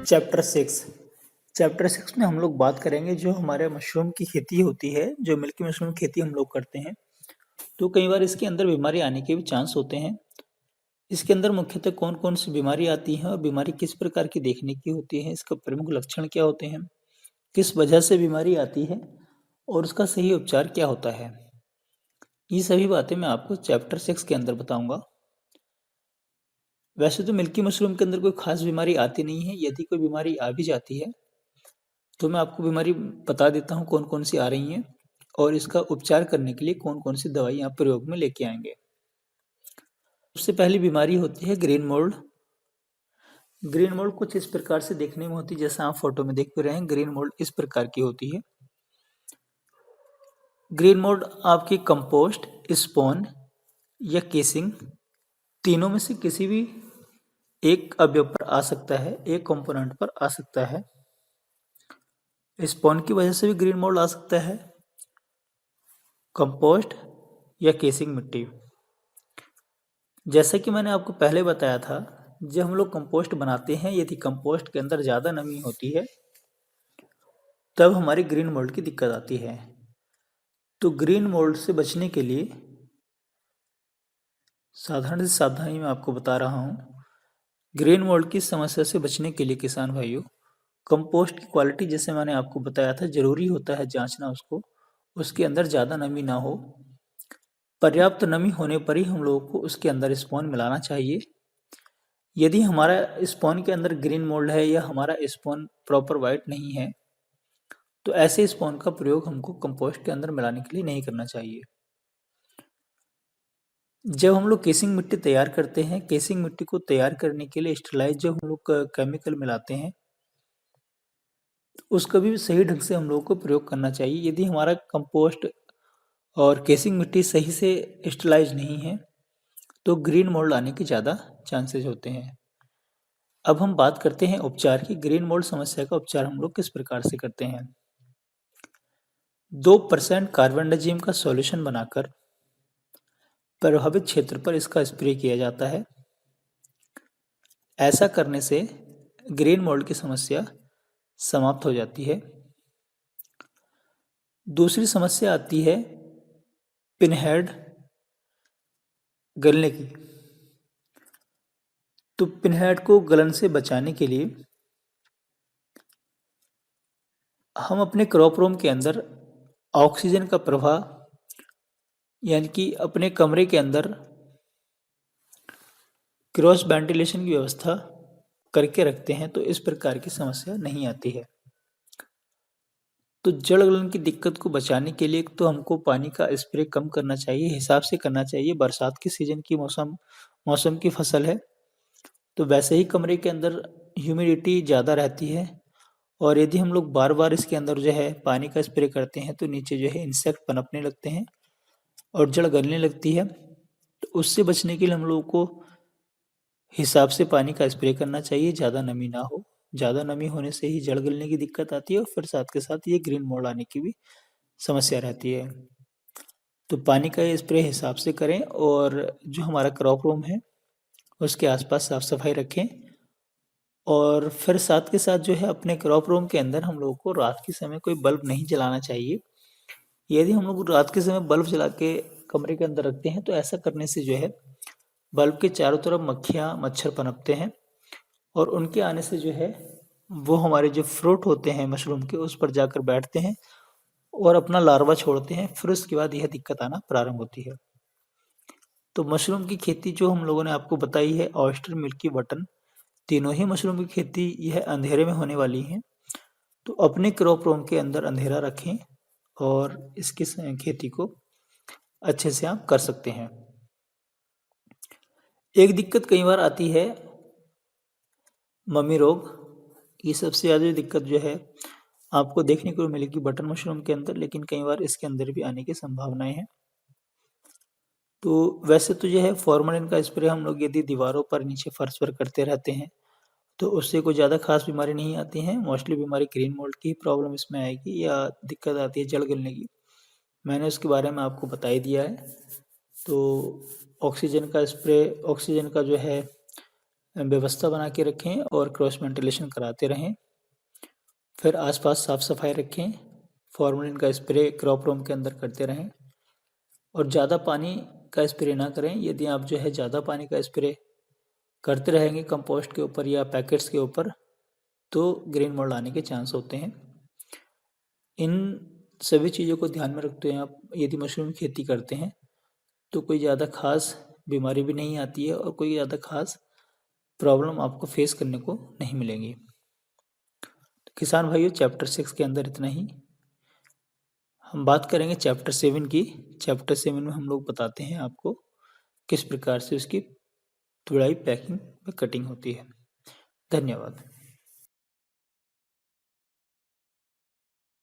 Chapter 6। Chapter 6 में हम लोग बात करेंगे जो हमारे मशरूम की खेती होती है, जो मिल्की मशरूम खेती हम लोग करते हैं। तो कई बार इसके अंदर बीमारी आने के भी चांस होते हैं। इसके अंदर मुख्यतः कौन-कौन सी बीमारी आती है और बीमारी किस प्रकार की देखने की होती है, इसका प्रमुख लक्षण क्या होते हैं, किस वजह से बीमारी आती है और उसका सही उपचार क्या होता है। ये सभी बातें मैं आपको चैप्टर 6 के अंदर बताऊंगा। वैसे तो मिल्की मशरूम के अंदर कोई खास बीमारी आती नहीं है। यदि कोई बीमारी आ भी जाती है तो मैं आपको बीमारी बता देता हूँ कौन कौन सी आ रही हैं और इसका उपचार करने के लिए कौन कौन सी दवाई आप प्रयोग में लेके आएंगे। सबसे पहली बीमारी होती है ग्रीन मोल्ड। ग्रीन मोल्ड कुछ इस प्रकार से देखने में होती है, जैसा आप फोटो में देख पा रहे हैं। ग्रीन मोल्ड इस प्रकार की होती है। ग्रीन मोल्ड आपकी कंपोस्ट, स्पॉन या केसिंग तीनों में से किसी भी एक अवयव पर आ सकता है, एक कंपोनेंट पर आ सकता है। स्पॉन की वजह से भी ग्रीन मोल्ड आ सकता है, कंपोस्ट या केसिंग मिट्टी। जैसा कि मैंने आपको पहले बताया था, जब हम लोग कंपोस्ट बनाते हैं, यदि कंपोस्ट के अंदर ज़्यादा नमी होती है तब हमारी ग्रीन मोल्ड की दिक्कत आती है। तो ग्रीन मोल्ड से बचने के लिए साधारण सी सावधानी मैं आपको बता रहा हूँ। ग्रीन मोल्ड की समस्या से बचने के लिए किसान भाइयों, कंपोस्ट की क्वालिटी जैसे मैंने आपको बताया था, जरूरी होता है जांचना उसको। उसके अंदर ज़्यादा नमी ना हो। पर्याप्त नमी होने पर ही हम लोगों को उसके अंदर स्पॉन मिलाना चाहिए। यदि हमारा स्पॉन के अंदर ग्रीन मोल्ड है या हमारा स्पॉन प्रॉपर वाइट नहीं है तो ऐसे स्पॉन का प्रयोग हमको कंपोस्ट के अंदर मिलाने के लिए नहीं करना चाहिए। जब हम लोग केसिंग मिट्टी तैयार करते हैं, केसिंग मिट्टी को तैयार करने के लिए स्टेलाइज जो हम लोग केमिकल मिलाते हैं, तो उसका भी सही ढंग से हम लोगों को प्रयोग करना चाहिए। यदि हमारा कंपोस्ट और केसिंग मिट्टी सही से स्टेलाइज नहीं है तो ग्रीन मोल्ड आने के ज़्यादा चांसेस होते हैं। अब हम बात करते हैं उपचार की। ग्रीन मोल्ड समस्या का उपचार हम लोग किस प्रकार से करते हैं। 2% कार्बेंडाजिम का सॉल्यूशन बनाकर प्रभावित क्षेत्र पर इसका स्प्रे किया जाता है। ऐसा करने से ग्रीन मोल्ड की समस्या समाप्त हो जाती है। दूसरी समस्या आती है पिनहेड गलने की। तो पिनहेड को गलन से बचाने के लिए हम अपने क्रॉप रूम के अंदर ऑक्सीजन का प्रवाह, यानी कि अपने कमरे के अंदर क्रॉस वेंटिलेशन की व्यवस्था करके रखते हैं, तो इस प्रकार की समस्या नहीं आती है। तो जड़ गलन की दिक्कत को बचाने के लिए तो हमको पानी का स्प्रे कम करना चाहिए, हिसाब से करना चाहिए। बरसात के सीजन की मौसम की फसल है, तो वैसे ही कमरे के अंदर ह्यूमिडिटी ज़्यादा रहती है और यदि हम लोग बार बार इसके अंदर जो है पानी का स्प्रे करते हैं तो नीचे जो है इंसेक्ट पनपने लगते हैं और जड़ गलने लगती है। तो उससे बचने के लिए हम लोगों को हिसाब से पानी का स्प्रे करना चाहिए, ज़्यादा नमी ना हो। ज़्यादा नमी होने से ही जड़ गलने की दिक्कत आती है और फिर साथ के साथ ये ग्रीन मोल्ड आने की भी समस्या रहती है। तो पानी का ये स्प्रे हिसाब से करें और जो हमारा क्रॉप रूम है उसके आसपास साफ सफाई रखें। और फिर साथ के साथ जो है अपने क्रॉप रूम के अंदर हम लोगों को रात के समय कोई बल्ब नहीं जलाना चाहिए। यदि हम लोग रात के समय बल्ब जला के कमरे के अंदर रखते हैं तो ऐसा करने से जो है बल्ब के चारों तरफ मक्खियाँ मच्छर पनपते हैं और उनके आने से जो है वो हमारे जो फ्रूट होते हैं मशरूम के उस पर जाकर बैठते हैं और अपना लार्वा छोड़ते हैं। फिर उसके बाद यह दिक्कत आना प्रारंभ होती है। तो मशरूम की खेती जो हम लोगों ने आपको बताई है, ऑयस्टर, मिल्की, बटन, तीनों ही मशरूम की खेती यह अंधेरे में होने वाली है। तो अपने क्रॉप रूम के अंदर अंधेरा रखें और इसकी खेती को अच्छे से आप कर सकते हैं। एक दिक्कत कई बार आती है मम्मी रोग। ये सबसे ज़्यादा दिक्कत जो है आपको देखने को मिलेगी बटन मशरूम के अंदर, लेकिन कई बार इसके अंदर भी आने की संभावनाएं हैं। तो वैसे तो जो है फॉर्मलिन का स्प्रे हम लोग यदि दीवारों पर, नीचे फर्श पर करते रहते हैं तो उससे कोई ज़्यादा खास बीमारी नहीं आती है। मोस्टली बीमारी ग्रीन मोल्ड की प्रॉब्लम इसमें आएगी या दिक्कत आती है जड़ गलने की। मैंने उसके बारे में आपको बता ही दिया है। तो ऑक्सीजन का स्प्रे, ऑक्सीजन का जो है व्यवस्था बना के रखें और क्रॉस वेंटिलेशन कराते रहें। फिर आसपास साफ सफाई रखें। फॉर्मेलिन का स्प्रे क्रॉप रूम के अंदर करते रहें और ज़्यादा पानी का स्प्रे ना करें। यदि आप जो है ज़्यादा पानी का स्प्रे करते रहेंगे कंपोस्ट के ऊपर या पैकेट्स के ऊपर तो ग्रीन मोल्ड आने के चांस होते हैं। इन सभी चीज़ों को ध्यान में रखते हुए आप यदि मशरूम की खेती करते हैं तो कोई ज़्यादा खास बीमारी भी नहीं आती है और कोई ज़्यादा खास प्रॉब्लम आपको फेस करने को नहीं मिलेंगी। तो किसान भाइयों, चैप्टर 6 के अंदर इतना ही। हम बात करेंगे चैप्टर 7 की। चैप्टर 7 में हम लोग बताते हैं आपको किस प्रकार से उसकी तुड़ाई, पैकिंग व कटिंग होती है। धन्यवाद।